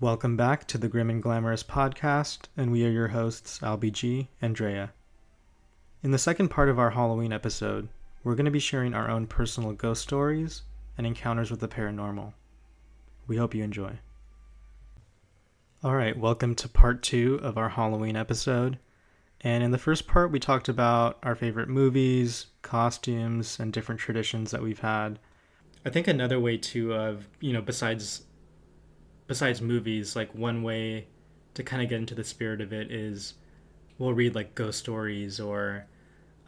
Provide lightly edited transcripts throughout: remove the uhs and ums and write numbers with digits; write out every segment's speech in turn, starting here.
Welcome back to the Grim and Glamorous podcast, and we are your hosts, LBG and Drea. In the second part of our Halloween episode, we're going to be sharing our own personal ghost stories and encounters with the paranormal. We hope you enjoy. Alright, welcome to part 2 of our Halloween episode. And in the first part, we talked about our favorite movies, costumes, and different traditions that we've had. I think another way to, besides movies, like one way to kind of get into the spirit of it is we'll read like ghost stories or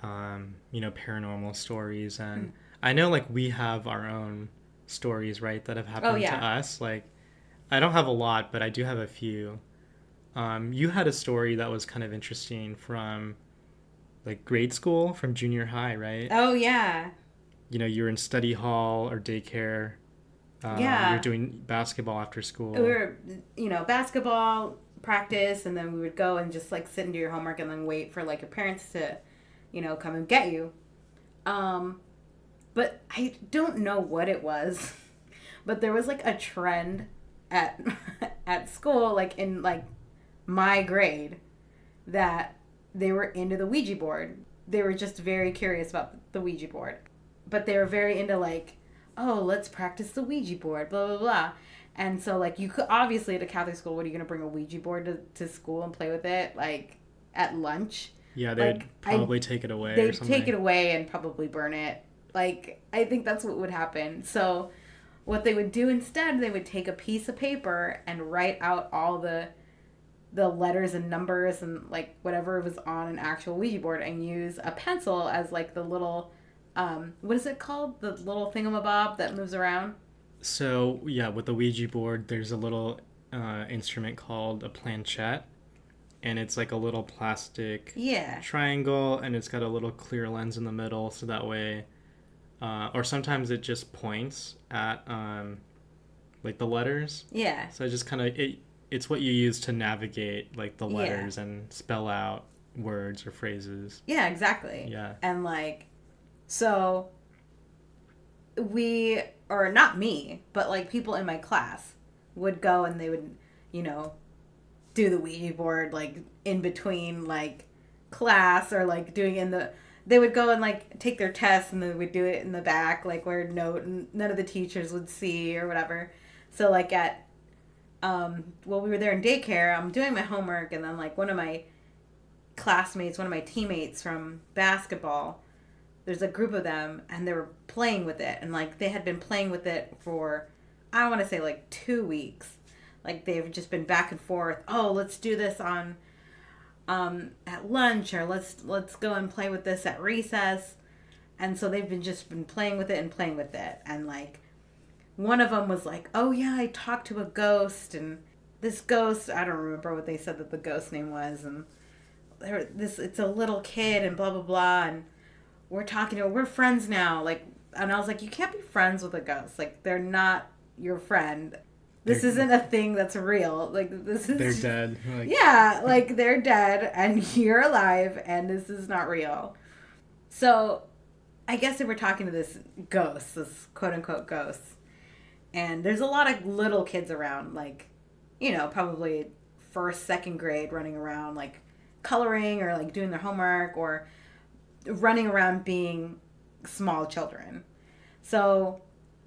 paranormal stories. And I know like we have our own stories, right, that have happened to us. Like I don't have a lot, but I do have a few. You had a story that was kind of interesting from like grade school, from junior high, right? Oh yeah. You were in study hall or daycare. Yeah. You were doing basketball after school. We were, basketball practice, and then we would go and just like sit and do your homework, and then wait for like your parents to, come and get you. But I don't know what it was, but there was like a trend at at school, like in like my grade, that they were into the Ouija board. They were just very curious about the Ouija board, but they were very into like, oh, let's practice the Ouija board, blah, blah, blah. And so, like, you could, obviously, at a Catholic school, what are you going to bring a Ouija board to school and play with it, like, at lunch? Yeah, they'd probably take it away or something. They'd take it away and probably burn it. Like, I think that's what would happen. So, what they would do instead, they would take a piece of paper and write out all the letters and numbers and, like, whatever was on an actual Ouija board and use a pencil as, like, the little... what is it called? The little thingamabob that moves around? So, yeah, with the Ouija board, there's a little instrument called a planchette. And it's like a little plastic triangle, and it's got a little clear lens in the middle, so that way... or sometimes it just points at, like, the letters. Yeah. So it just kind of... It's what you use to navigate, like, the letters and spell out words or phrases. Yeah, exactly. Yeah. And, like... So, or not me, but like people in my class would go and they would, do the Ouija board like in between like class or like they would go and like take their tests and they would do it in the back, like where none of the teachers would see or whatever. So like we were there in daycare, I'm doing my homework, and then like one of my teammates from basketball, there's a group of them, and they were playing with it, and like they had been playing with it for, I want to say like 2 weeks. Like they've just been back and forth. Oh, let's do this on at lunch, or let's go and play with this at recess. And so they've just been playing with it, and like one of them was like, oh yeah, I talked to a ghost, and this ghost, I don't remember what they said that the ghost name was, and it's a little kid and blah blah blah, and we're talking to her, we're friends now, like, and I was like, you can't be friends with a ghost, like, they're not your friend. This isn't a thing that's real. Like, They're dead. Like, yeah, like, they're dead, and you're alive, and this is not real. So, I guess they were talking to this quote-unquote ghost, and there's a lot of little kids around, like, probably first, second grade running around, like, coloring, or, like, doing their homework, or running around being small children. So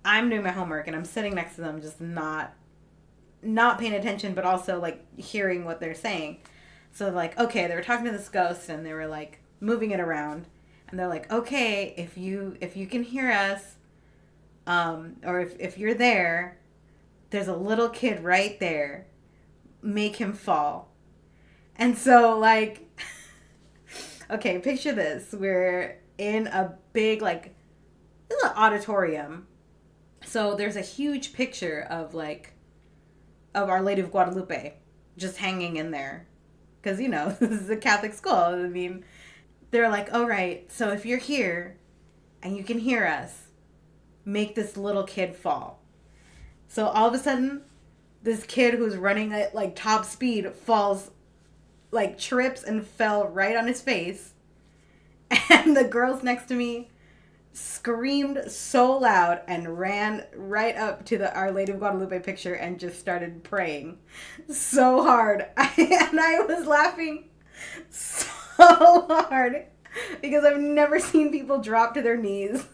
I'm doing my homework and I'm sitting next to them, just not paying attention, but also like hearing what they're saying. So like, okay, they were talking to this ghost and they were like moving it around, and they're like, okay, if you can hear us, or if you're there's a little kid right there, make him fall. And so like okay, picture this. We're in a big, like, this is an auditorium. So there's a huge picture of Our Lady of Guadalupe just hanging in there. Because, this is a Catholic school. I mean, they're like, all right, so if you're here and you can hear us, make this little kid fall. So all of a sudden, this kid who's running at, like, top speed falls, like, trips and fell right on his face. And the girls next to me screamed so loud and ran right up to the Our Lady of Guadalupe picture and just started praying so hard. And I was laughing so hard because I've never seen people drop to their knees.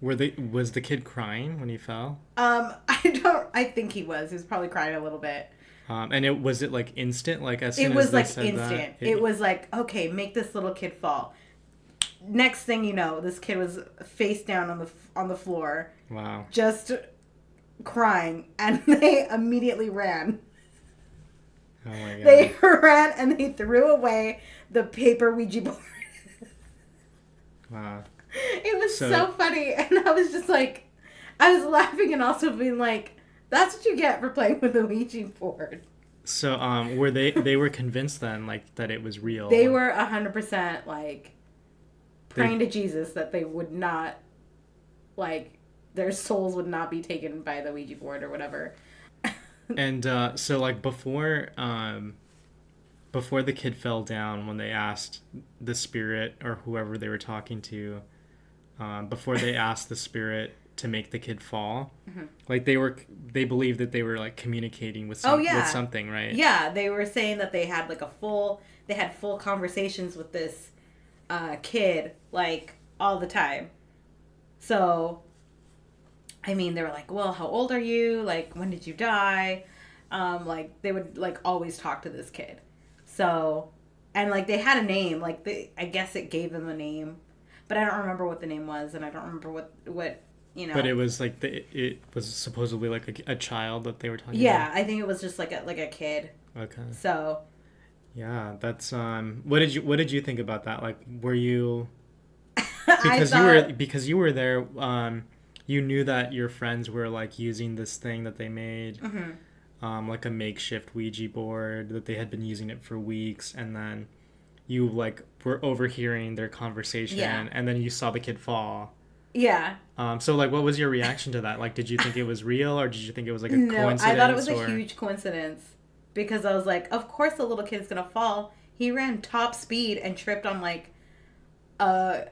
Was the kid crying when he fell? I think he was. He was probably crying a little bit. And was it like instant? Like as soon it was as they like said instant. that, it was like, okay, make this little kid fall. Next thing you know, this kid was face down on the floor. Wow. Just crying, and they immediately ran. Oh my god. They ran and they threw away the paper Ouija board. Wow. It was so funny, and I was just like, I was laughing and also being like, that's what you get for playing with the Ouija board. So, were they were convinced then, like, that it was real? They were 100% like praying to Jesus that they would not, like, their souls would not be taken by the Ouija board or whatever. And so, like, before the kid fell down, when they asked the spirit or whoever they were talking to, before they asked the spirit to make the kid fall, mm-hmm. like they believed that they were like communicating with with something, right? Yeah, they were saying that they had like they had full conversations with this kid like all the time. So, I mean, they were like, well, how old are you? Like, when did you die? Like, they would, like, always talk to this kid. So, and, like, they had a name. Like, I guess it gave them a name. But I don't remember what the name was, and I don't remember what you know. But it was, like, it was supposedly, like, a child that they were talking about? Yeah, I think it was just, like a kid. Okay. So. Yeah, that's, what did you think about that? Like, were you... Because you were there, you knew that your friends were like using this thing that they made, mm-hmm. Like a makeshift Ouija board, that they had been using it for weeks, and then you like were overhearing their conversation, and then you saw the kid fall. Yeah. So like, what was your reaction to that? Like, did you think it was real, or did you think it was like a coincidence? I thought it was a huge coincidence, because I was like, of course the little kid's gonna fall. He ran top speed and tripped on like a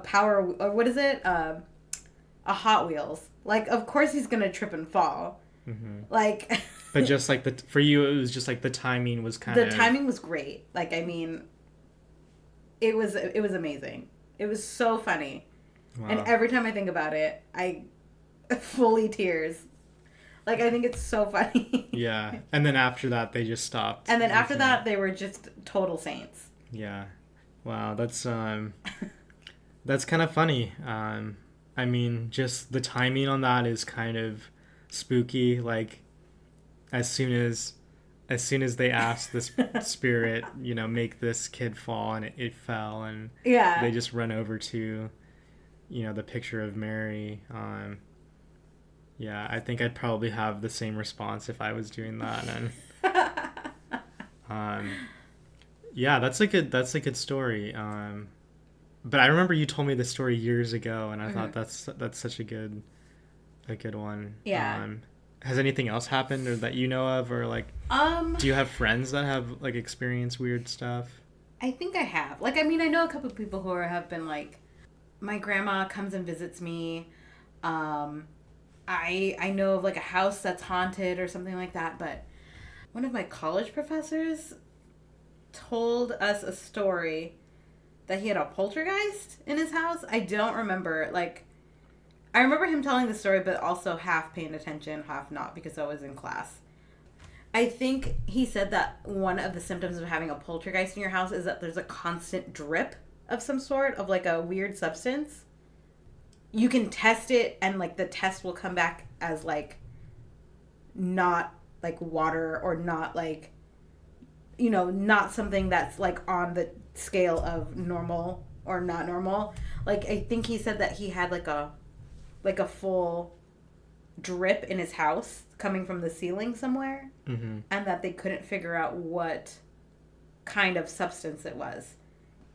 power, or what is it? A Hot Wheels. Like, of course he's gonna trip and fall. Mm-hmm. Like, but just like for you, it was just like the timing was the timing was great. Like, I mean, it was amazing. It was so funny, wow. And every time I think about it, I fully tears. Like, I think it's so funny. Yeah, and then after that, they just stopped. And then after that, they were just total saints. Yeah, wow, that's kind of funny. I mean, just the timing on that is kind of spooky. Like, as soon as they asked this spirit, you know, make this kid fall, and it fell, and they just run over to, you know, the picture of Mary. Yeah, I think I'd probably have the same response if I was doing that. And yeah, that's a good story. But I remember you told me this story years ago, and I mm-hmm. thought that's such a good one. Yeah. Has anything else happened, or that you know of, or like, do you have friends that have like experienced weird stuff? I think I have. Like, I mean, I know a couple of people who have been like, my grandma comes and visits me. I know of like a house that's haunted or something like that. But one of my college professors told us a story that he had a poltergeist in his house. I don't remember. Like, I remember him telling the story, but also half paying attention, half not, because I was in class. I think he said that one of the symptoms of having a poltergeist in your house is that there's a constant drip of some sort, of like a weird substance. You can test it, and like the test will come back as like not like water, or not like, you know, not something that's like on the scale of normal or not normal. Like, I think he said that he had like a full drip in his house coming from the ceiling somewhere, mm-hmm. and that they couldn't figure out what kind of substance it was.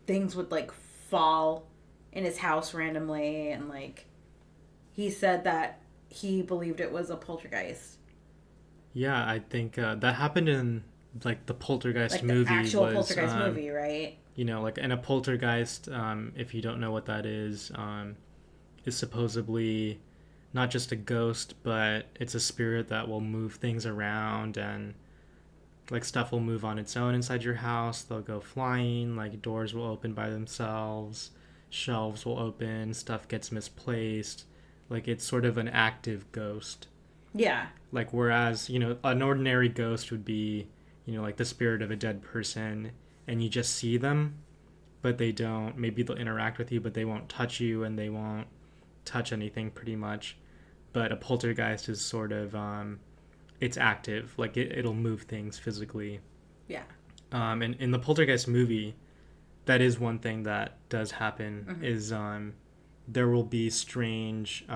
Things would like fall in his house randomly, and like he said that he believed it was a poltergeist. Yeah, I think that happened in like the poltergeist like movie the actual was poltergeist movie, right? you know, like, and a poltergeist, if you don't know what that is supposedly not just a ghost, but it's a spirit that will move things around, and like stuff will move on its own inside your house. They'll go flying, like doors will open by themselves, shelves will open, stuff gets misplaced. Like it's sort of an active ghost. Yeah. Like whereas, you know, an ordinary ghost would be, you know, like the spirit of a dead person and you just see them, but they don't, maybe they'll interact with you, but they won't touch you and they won't touch anything pretty much. But a poltergeist is sort of it's active, like it'll move things physically. Yeah. And in the poltergeist movie, that is one thing that does happen. Mm-hmm. Is there will be strange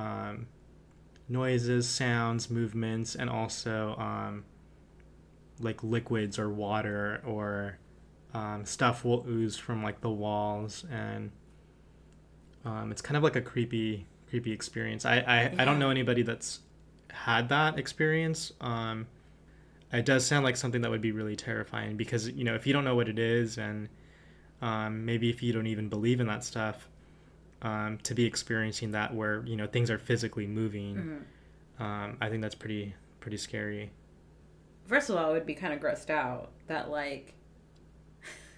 noises, sounds, movements, and also like liquids or water or stuff will ooze from like the walls, and it's kind of like a creepy experience. I don't know anybody that's had that experience. It does sound like something that would be really terrifying because, you know, if you don't know what it is, and maybe if you don't even believe in that stuff, to be experiencing that where, you know, things are physically moving, I think that's pretty scary. First of all, it would be kind of grossed out that like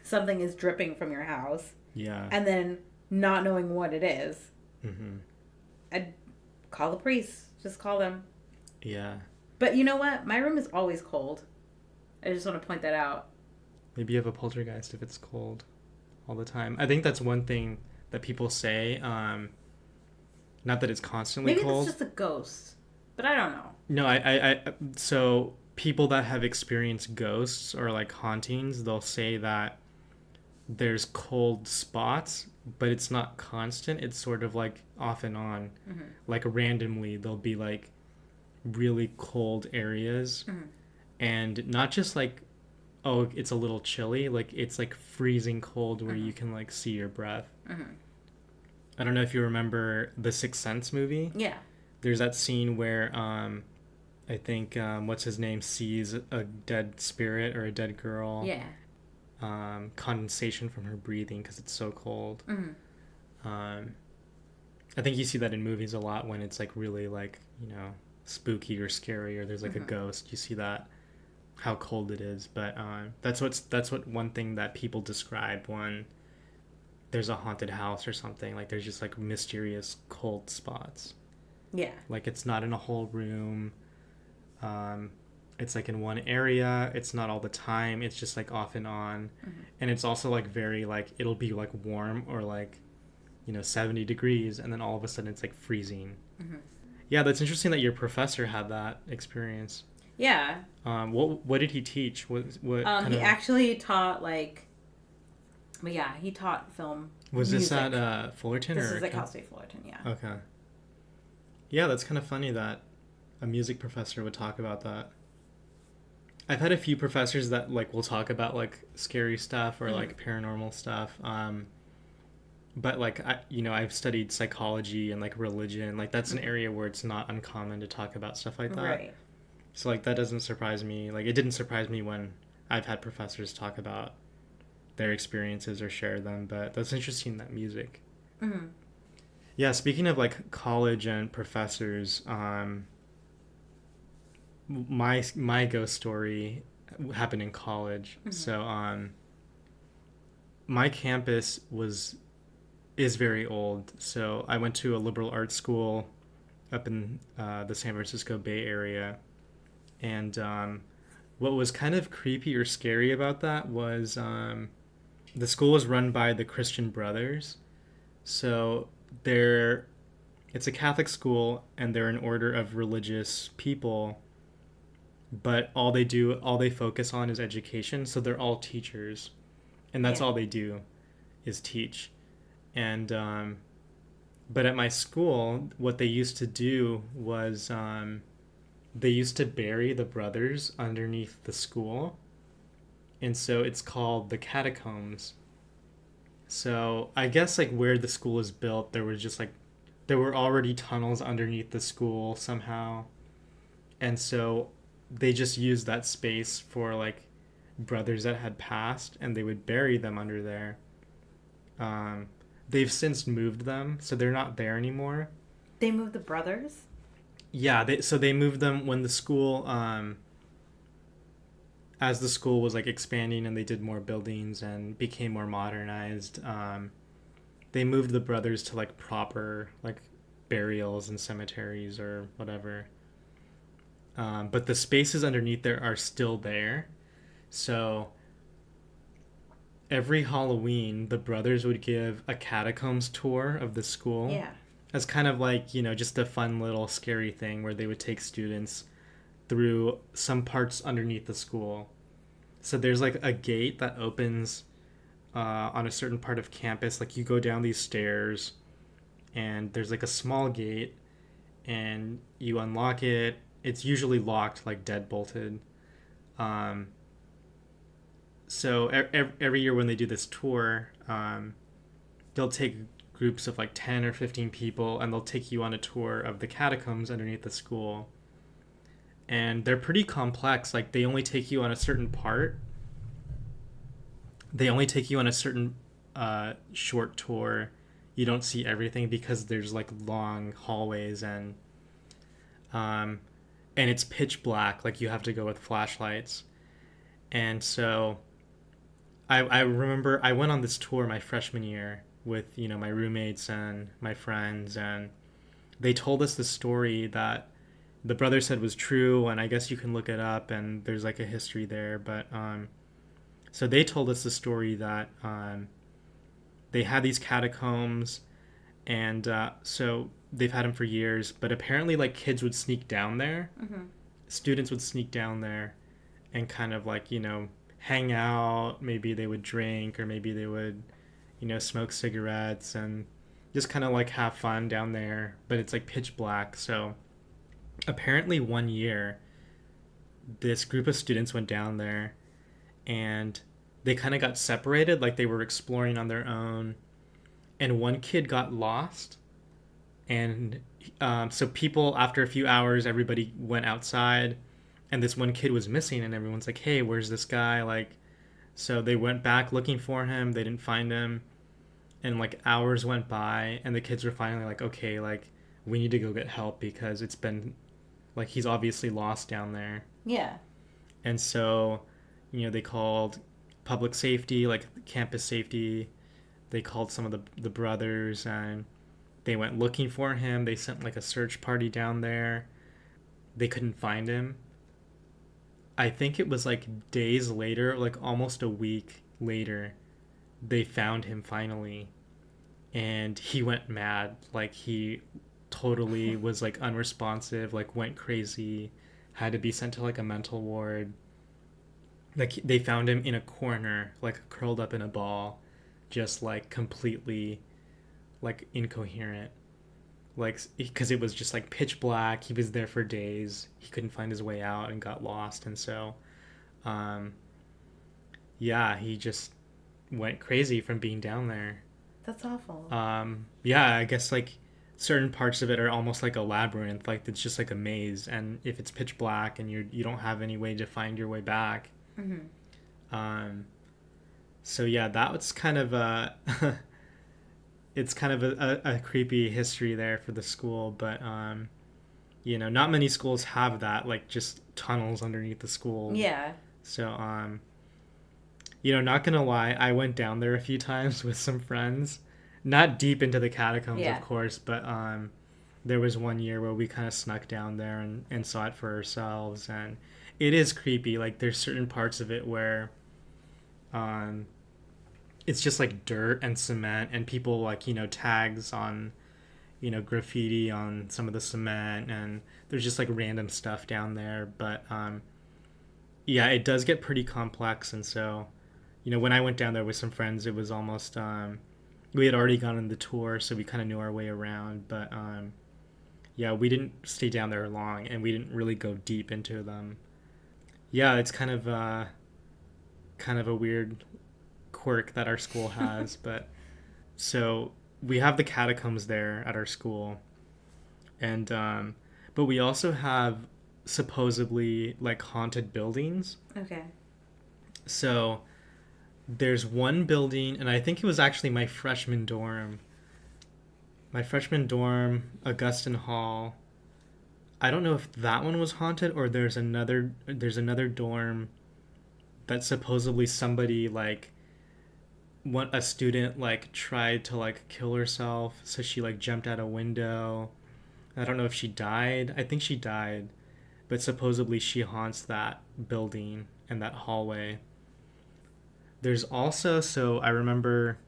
something is dripping from your house. Yeah. And then not knowing what it is. Mm-hmm. I'd call the priest. Just call them. Yeah. But you know what? My room is always cold. I just want to point that out. Maybe you have a poltergeist if it's cold all the time. I think that's one thing that people say. Not that it's constantly cold. Maybe it's just a ghost. But I don't know. No, so people that have experienced ghosts or like hauntings, they'll say that there's cold spots, but it's not constant. It's sort of like off and on. Mm-hmm. Like randomly, there'll be like really cold areas, and not just like, oh, it's a little chilly. Like it's like freezing cold where you can like see your breath. I don't know if you remember the Sixth Sense movie. Yeah. There's that scene where I think what's his name sees a dead spirit or a dead girl. Yeah. Condensation from her breathing because it's so cold. I think you see that in movies a lot when it's like really like, you know, spooky or scary, or there's like a ghost. You see that, how cold it is. But that's what one thing that people describe when there's a haunted house or something. Like there's just like mysterious cold spots. Yeah. Like it's not in a whole room. It's like in one area. It's not all the time. It's just like off and on. And it's also like very like, it'll be like warm or like, you know, 70 degrees. And then all of a sudden it's like freezing. Yeah, that's interesting that your professor had that experience. Yeah. What did he teach? What he actually taught like, but yeah, he taught film. Was music. This at Fullerton? This is at Cal State Fullerton, yeah. Okay. Yeah, that's kind of funny that a music professor would talk about that. I've had a few professors that like will talk about like scary stuff or like paranormal stuff. But like I've studied psychology and like religion. Like that's an area where it's not uncommon to talk about stuff like that. Right. So like that doesn't surprise me. Like it didn't surprise me when I've had professors talk about their experiences or share them. But that's interesting, that music. Yeah, speaking of like college and professors, my ghost story happened in college. So my campus is very old. So I went to a liberal arts school up in the San Francisco Bay Area, and what was kind of creepy or scary about that was the school was run by the Christian Brothers. So it's a Catholic school, and they're an order of religious people, but all they focus on is education. So they're all teachers, and that's all they do is teach. And but at my school, what they used to do was they used to bury the brothers underneath the school, and so it's called the catacombs. So I guess like where the school is built, there were already tunnels underneath the school somehow, and so they just used that space for like brothers that had passed, and they would bury them under there. They've since moved them, so they're not there anymore. They moved the brothers? Yeah, they moved them when the school, as the school was like expanding and they did more buildings and became more modernized. They moved the brothers to like proper like burials and cemeteries or whatever. But the spaces underneath there are still there. So every Halloween, the brothers would give a catacombs tour of the school. Yeah. As kind of like, just a fun little scary thing where they would take students through some parts underneath the school. So there's like a gate that opens on a certain part of campus. Like you go down these stairs and there's like a small gate and you unlock it. It's usually locked, like dead bolted. So every year when they do this tour, they'll take groups of like 10 or 15 people and they'll take you on a tour of the catacombs underneath the school. And they're pretty complex. Like they only take you on a certain part. They only take you on a certain short tour. You don't see everything because there's like long hallways and it's pitch black. Like you have to go with flashlights. And so I remember I went on this tour my freshman year with, my roommates and my friends, and they told us the story that the brother said was true, and I guess you can look it up and there's like a history there, but so they told us the story that they had these catacombs, and so they've had them for years, but apparently like kids would sneak down there. Students would sneak down there and kind of like, hang out. Maybe they would drink, or maybe they would, smoke cigarettes and just kind of like have fun down there, but it's like pitch black. So apparently one year this group of students went down there and they kind of got separated, like they were exploring on their own, and one kid got lost. And so people, after a few hours, everybody went outside and this one kid was missing, and everyone's like, hey, where's this guy? Like, so they went back looking for him. They didn't find him, and like hours went by and the kids were finally like, okay, like we need to go get help because it's been like he's obviously lost down there. Yeah. And so they called public safety, like campus safety. They called some of the brothers and they went looking for him. They sent like a search party down there. They couldn't find him. I think it was like days later, like almost a week later, they found him finally. And he went mad. Like he totally was like unresponsive, like went crazy, had to be sent to like a mental ward. Like they found him in a corner, like curled up in a ball, just like completely like incoherent. Like, because it was just like pitch black. He was there for days. He couldn't find his way out and got lost. And so, yeah, he just went crazy from being down there. That's awful. Yeah, I guess like certain parts of it are almost like a labyrinth. Like it's just like a maze. And if it's pitch black and you don't have any way to find your way back. So yeah, that was kind of it's kind of a creepy history there for the school, but not many schools have that, like just tunnels underneath the school. Yeah. So not gonna lie, I went down there a few times with some friends, not deep into the catacombs, of course, but there was one year where we kind of snuck down there and saw it for ourselves, and it is creepy. Like there's certain parts of it where it's just like dirt and cement, and people like tags on graffiti on some of the cement, and there's just like random stuff down there. But yeah, it does get pretty complex. And so when I went down there with some friends, it was almost we had already gone on the tour, so we kind of knew our way around. But yeah, we didn't stay down there long, and we didn't really go deep into them. Yeah, it's kind of a weird quirk that our school has. But so we have the catacombs there at our school, and but we also have supposedly like haunted buildings. Okay. So there's one building, and I think it was actually my freshman dorm. My freshman dorm, Augustine Hall. I don't know if that one was haunted or there's another dorm that supposedly somebody like a student like tried to like kill herself, so she like jumped out a window. I don't know if she died. I think she died, but supposedly she haunts that building and that hallway. There's also, so I remember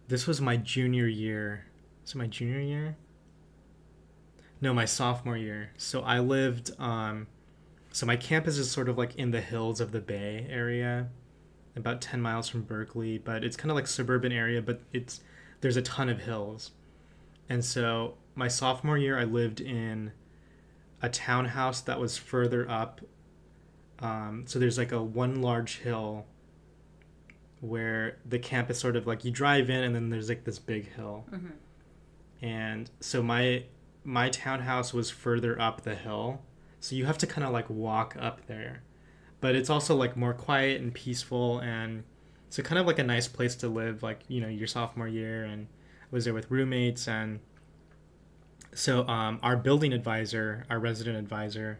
this was my junior year. So my junior year? No, my sophomore year. So I lived so my campus is sort of like in the hills of the Bay Area, about 10 miles from Berkeley, but it's kind of like suburban area, but there's a ton of hills. And so my sophomore year I lived in a townhouse that was further up. So there's like a one large hill where the campus sort of like you drive in and then there's like this big hill. Mm-hmm. And so my townhouse was further up the hill. So you have to kind of like walk up there. But it's also like more quiet and peaceful, and so kind of like a nice place to live, like, your sophomore year. And I was there with roommates. And so our building advisor, our resident advisor,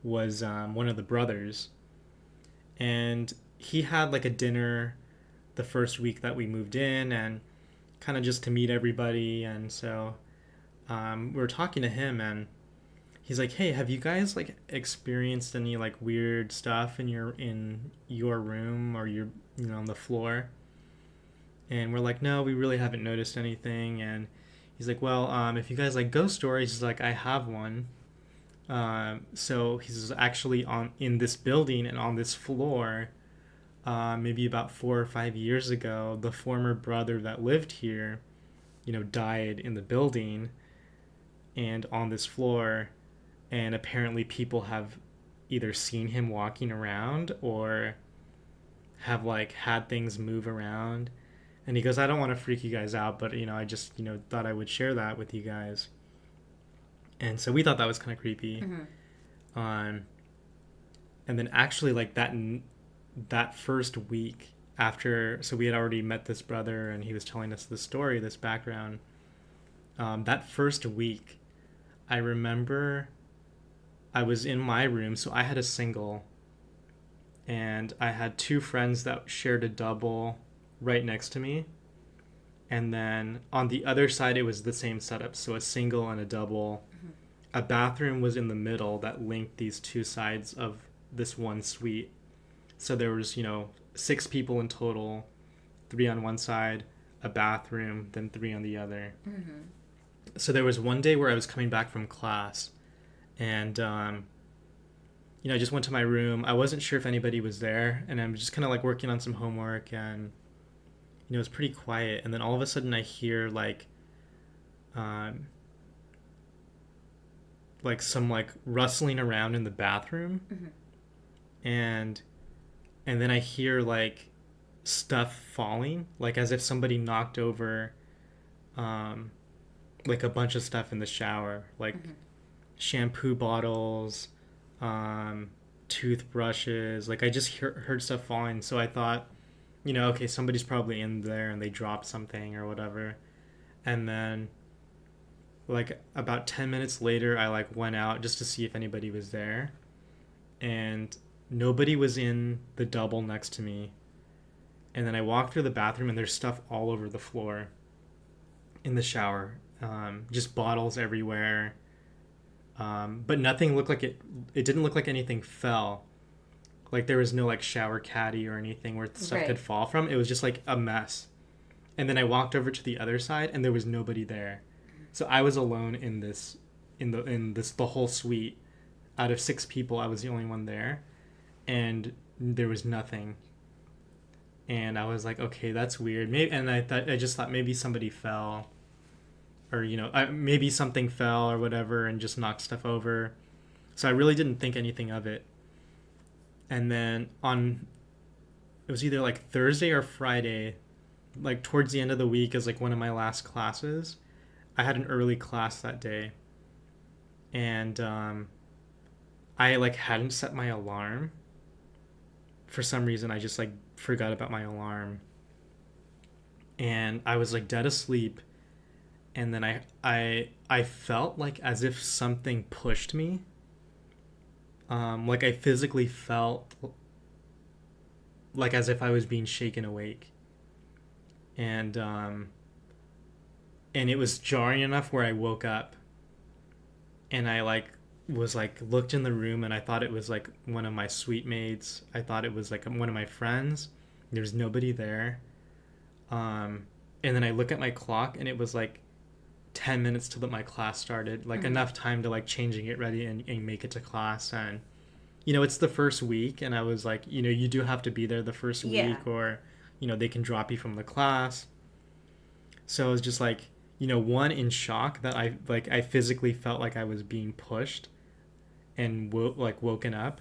was one of the brothers. And he had like a dinner the first week that we moved in, and kind of just to meet everybody. And so we were talking to him, and he's like, "Hey, have you guys like experienced any like weird stuff in your room or on the floor?" And we're like, "No, we really haven't noticed anything." And he's like, "Well, if you guys like ghost stories," he's like, "I have one." So he's actually in this building and on this floor. Maybe about 4 or 5 years ago, the former brother that lived here, died in the building and on this floor. And apparently people have either seen him walking around or have like had things move around. And he goes, "I don't want to freak you guys out, but I just thought I would share that with you guys." And so we thought that was kind of creepy. Mm-hmm. And then actually like that first week after, so we had already met this brother and he was telling us this story, this background. That first week, I remember I was in my room, so I had a single, and I had two friends that shared a double right next to me. And then on the other side, it was the same setup, so a single and a double. Mm-hmm. A bathroom was in the middle that linked these two sides of this one suite. So there was, 6 people in total, 3 on one side, a bathroom, then 3 on the other. Mm-hmm. So there was one day where I was coming back from class, and I just went to my room. I wasn't sure if anybody was there, and I'm just kind of like working on some homework, and it was pretty quiet. And then all of a sudden I hear like some like rustling around in the bathroom. Mm-hmm. and then I hear like stuff falling, like as if somebody knocked over like a bunch of stuff in the shower, like mm-hmm. shampoo bottles, toothbrushes. Like I just heard stuff falling. So I thought, okay, somebody's probably in there and they dropped something or whatever. And then like about 10 minutes later, I like went out just to see if anybody was there. And nobody was in the double next to me. And then I walked through the bathroom and there's stuff all over the floor in the shower. Just bottles everywhere. But nothing looked like it didn't look like anything fell. Like there was no like shower caddy or anything where stuff could fall from. It was just like a mess. And then I walked over to the other side and there was nobody there. So I was alone in the whole suite. Out of 6 people, I was the only one there. And there was nothing. And I was like, okay, that's weird. I just thought maybe somebody fell, or maybe something fell or whatever and just knocked stuff over. So I really didn't think anything of it. And then it was either like Thursday or Friday, like towards the end of the week, is like one of my last classes. I had an early class that day, and I like hadn't set my alarm for some reason I just like forgot about my alarm, and I was like dead asleep, and then I felt like as if something pushed me. Like I physically felt like as if I was being shaken awake, and and it was jarring enough where I woke up, and I like was like looked in the room, and I thought it was like one of my suite mates. I thought it was like one of my friends. There's nobody there. And then I look at my clock, and it was like 10 minutes till my class started, like enough time to like change and get ready and make it to class. And it's the first week, and I was like, you do have to be there the first week, or they can drop you from the class. So I was just like, one, in shock that I physically felt like I was being pushed and woken up,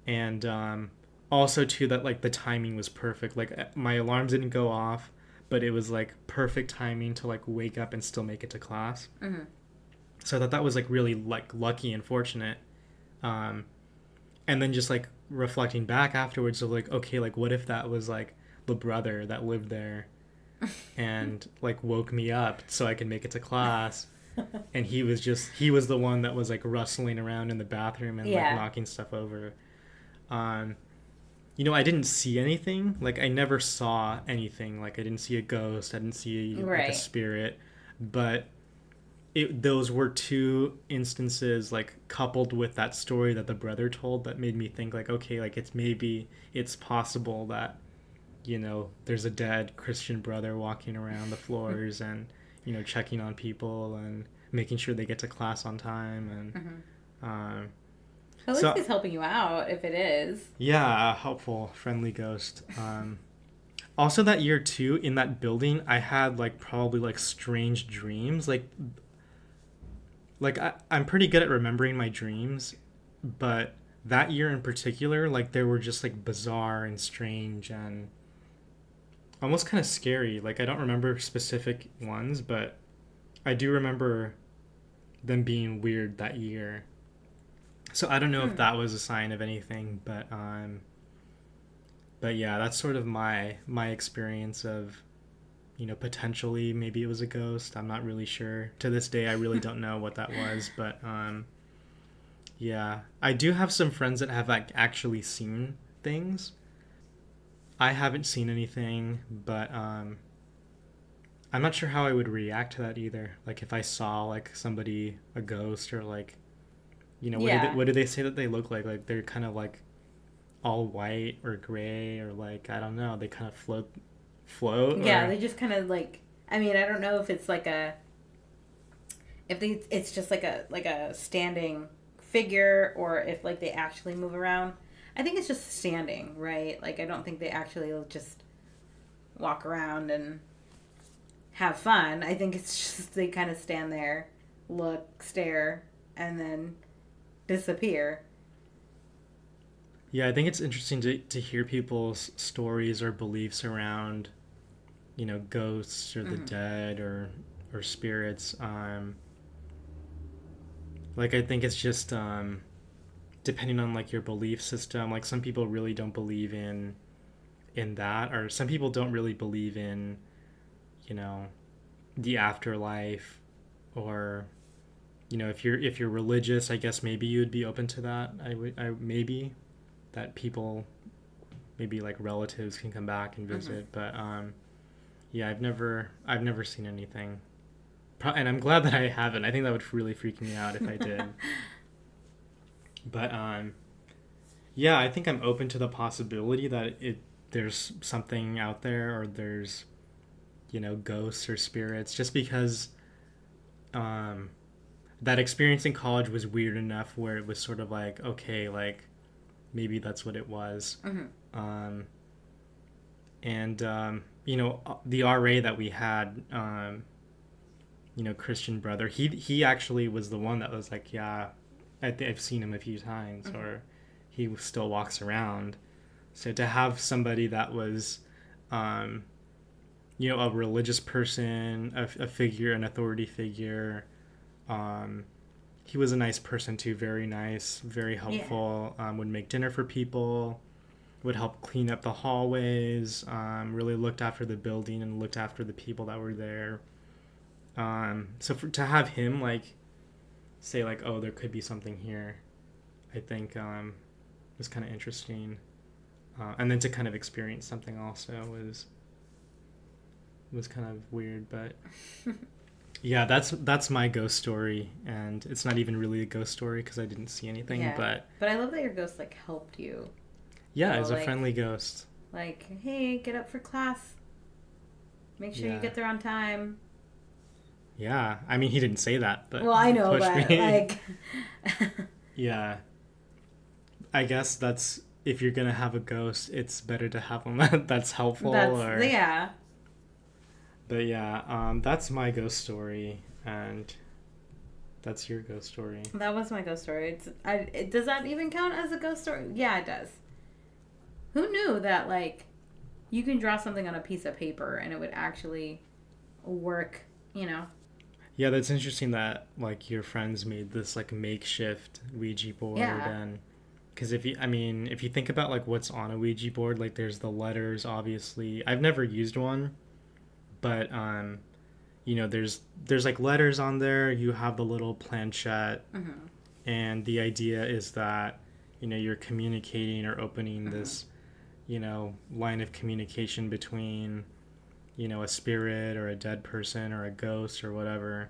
and also too that like the timing was perfect. Like my alarms didn't go off, but it was like perfect timing to like wake up and still make it to class. So I thought that was like really like lucky and fortunate. And then just like reflecting back afterwards of like, okay, like what if that was like the brother that lived there and like woke me up so I could make it to class, and he was the one that was like rustling around in the bathroom and like knocking stuff over. I didn't see anything. Like I never saw anything. Like I didn't see a ghost, I didn't see like a spirit, but those were two instances like coupled with that story that the brother told that made me think like, okay, like it's possible that there's a dead Christian brother walking around the floors and checking on people and making sure they get to class on time. And at least he's helping you out if it is. Yeah, a helpful, friendly ghost. Also that year too, in that building, I had like probably like strange dreams. I'm pretty good at remembering my dreams, but that year in particular, like they were just like bizarre and strange and almost kind of scary. Like I don't remember specific ones, but I do remember them being weird that year. So I don't know if that was a sign of anything, but yeah, that's sort of my experience of potentially maybe it was a ghost. I'm not really sure. To this day I really don't know what that was, but yeah, I do have some friends that have like actually seen things. I haven't seen anything, but I'm not sure how I would react to that either. Like if I saw like a ghost, or like what do they say that they look like? Like they're kind of like all white or gray, or like I don't know, they kind of float. Yeah, they just kind of like, I mean, I don't know if it's like it's just like a standing figure, or if like they actually move around. I think it's just standing, right? Like I don't think they actually just walk around and have fun. I think it's just they kind of stand there, look, stare, and then disappear. Yeah, I think it's interesting to hear people's stories or beliefs around, ghosts or the dead or spirits. Like I think it's just depending on like your belief system. Like some people really don't believe in that, or some people don't really believe in, the afterlife, or if you're religious, I guess maybe you'd be open to that. I maybe that people, maybe like relatives can come back and visit, but yeah, I've never seen anything, and I'm glad that I haven't. I think that would really freak me out if I did. But yeah, I think I'm open to the possibility that there's something out there, or there's ghosts or spirits, just because that experience in college was weird enough where it was sort of like, okay, like maybe that's what it was. And the RA that we had, Christian brother, he actually was the one that was like, yeah, I've seen him a few times, or he still walks around. So to have somebody that was a religious person, a figure, an authority figure. He was a nice person too, very nice, very helpful. Would make dinner for people. would help clean up the hallways, really looked after the building and looked after the people that were there. To have him like say like, oh, there could be something here, I think was kind of interesting. And then to kind of experience something also was kind of weird, but yeah, that's my ghost story, and it's not even really a ghost story because I didn't see anything. Yeah. But I love that your ghost like helped you. Yeah, it's a friendly ghost. Like, hey, get up for class. Make sure you get there on time. Yeah, I mean, he didn't say that, but well, I know, but me. Like, yeah, I guess that's if you're gonna have a ghost, it's better to have one that's helpful. Yeah. But yeah, that's my ghost story, and that's your ghost story. That was my ghost story. Does that even count as a ghost story? Yeah, it does. Who knew that, like, you can draw something on a piece of paper and it would actually work, you know? Yeah, that's interesting that, like, your friends made this, like, makeshift Ouija board. Yeah. And because if you think about, like, what's on a Ouija board, like, there's the letters, obviously. I've never used one, but, you know, there's like, letters on there. You have the little planchette. Mm-hmm. And the idea is that, you know, you're communicating or opening mm-hmm. this, you know, line of communication between, you know, a spirit or a dead person or a ghost or whatever.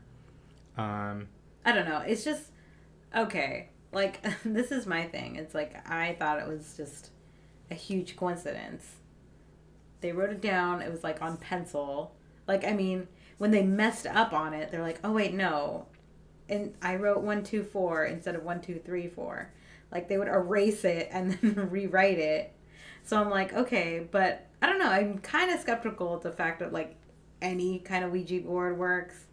I don't know. It's just, okay. Like, this is my thing. It's like, I thought it was just a huge coincidence. They wrote it down. It was, like, on pencil. Like, I mean, when they messed up on it, they're like, oh, wait, no. And I wrote 1, 2, 4 instead of 1, 2, 3, 4. Like, they would erase it and then rewrite it. So I'm like, okay, but I don't know. I'm kind of skeptical of the fact that, like, any kind of Ouija board works.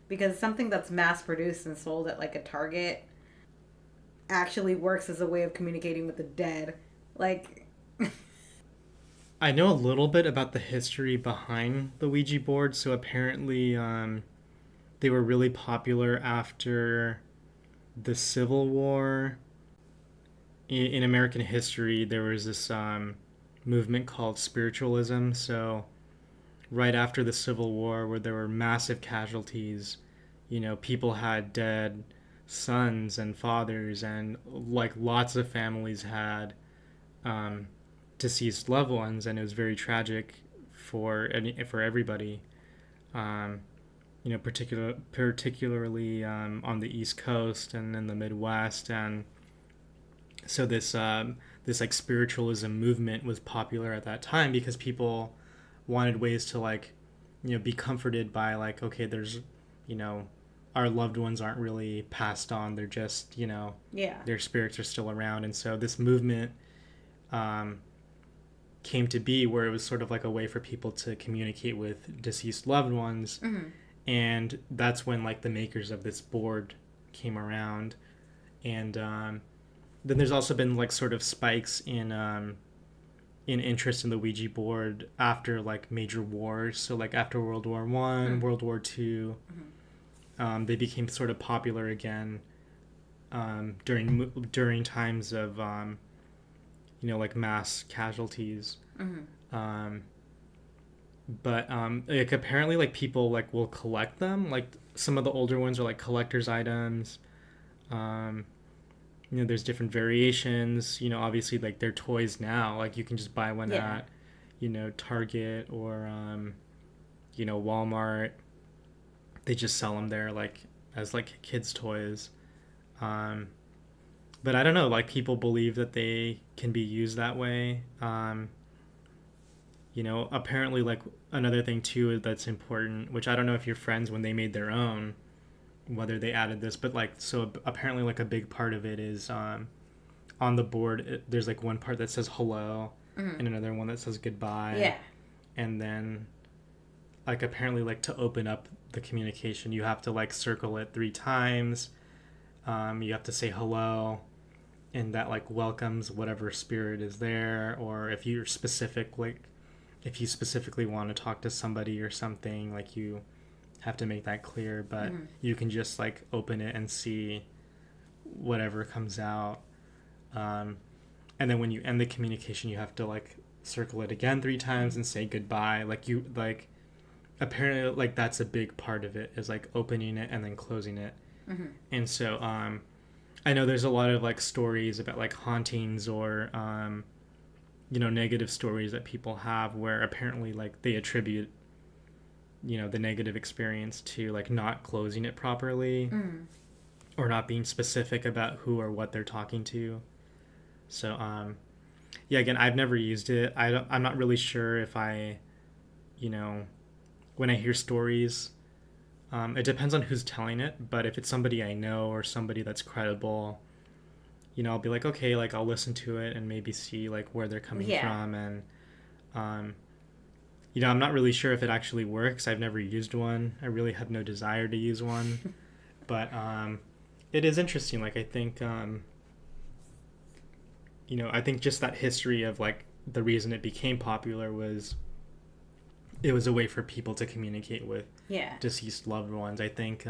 Because something that's mass-produced and sold at, like, a Target actually works as a way of communicating with the dead. Like... I know a little bit about the history behind the Ouija board. So apparently they were really popular after the Civil War. In American history, there was this movement called spiritualism. So right after the Civil War, where there were massive casualties, you know, people had dead sons and fathers, and like lots of families had deceased loved ones, and it was very tragic for everybody. You know, particularly on the East Coast and in the Midwest, and so this like spiritualism movement was popular at that time because people wanted ways to, like, you know, be comforted by, like, okay, there's, you know, our loved ones aren't really passed on, they're just, you know, their spirits are still around. And so this movement came to be where it was sort of like a way for people to communicate with deceased loved ones. Mm-hmm. And that's when, like, the makers of this board came around. And then there's also been, like, sort of spikes in interest in the Ouija board after, like, major wars. So, like, after World War One, mm-hmm. World War Two, mm-hmm. They became sort of popular again during times of you know, like, mass casualties. Mm-hmm. But like, apparently, like, people, like, will collect them. Like, some of the older ones are, like, collector's items. You know, there's different variations. You know, obviously, like, they're toys now. Like, you can just buy one at, you know, Target or, you know, Walmart. They just sell them there, like, as, like, kids' toys. But I don't know. Like, people believe that they can be used that way. You know, apparently, like, another thing, too, that's important, which I don't know if your friends, when they made their own, whether they added this, but, like, so apparently, like, a big part of it is on the board, there's, like, one part that says hello, mm-hmm. and another one that says goodbye. Yeah. And then, like, apparently, like, to open up the communication, you have to, like, circle it 3 times. You have to say hello, and that, like, welcomes whatever spirit is there. Or if you're specific, like, if you specifically want to talk to somebody or something, like, you have to make that clear. But mm-hmm. you can just, like, open it and see whatever comes out. and then when you end the communication, you have to like circle it again 3 times and say goodbye. Like you like apparently like that's a big part of it, is like opening it and then closing it. Mm-hmm. And so I know there's a lot of like stories about like hauntings or negative stories that people have where apparently like they attribute the negative experience to like not closing it properly, or not being specific about who or what they're talking to. So yeah, again, I've never used it. I'm not really sure if I when I hear stories, it depends on who's telling it, but if it's somebody I know or somebody that's credible, I'll be like, okay, like I'll listen to it and maybe see like where they're coming from. And I'm not really sure if it actually works. I've never used one. I really have no desire to use one. But it is interesting. Like, I think, I think just that history of, like, the reason it became popular was it was a way for people to communicate with deceased loved ones. I think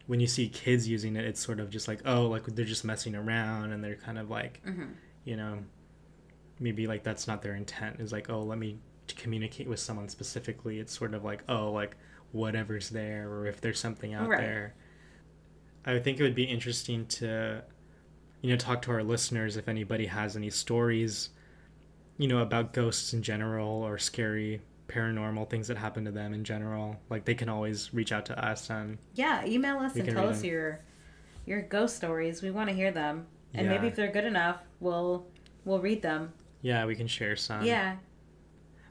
when you see kids using it, it's sort of just like, oh, like, they're just messing around, and they're kind of like, maybe, like, that's not their intent. Is like, oh, let me to communicate with someone specifically. It's sort of like, oh, like whatever's there, or if there's something out there. I think it would be interesting to talk to our listeners if anybody has any stories about ghosts in general, or scary paranormal things that happen to them in general. Like, they can always reach out to us, and email us and tell us your ghost stories. We want to hear them, and maybe if they're good enough, we'll read them. We can share some.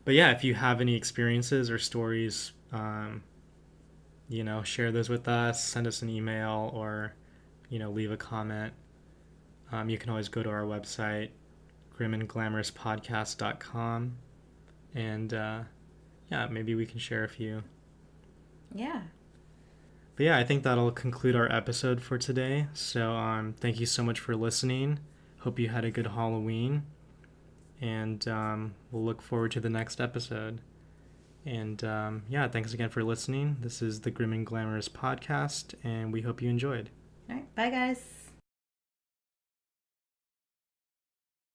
But yeah, if you have any experiences or stories, share those with us. Send us an email, or, leave a comment. You can always go to our website, grimandglamourouspodcast.com, and maybe we can share a few. But yeah, I think that'll conclude our episode for today. So thank you so much for listening. Hope you had a good Halloween. And we'll look forward to the next episode. And thanks again for listening. This is the Grim and Glamorous Podcast, and we hope you enjoyed. All right. Bye, guys.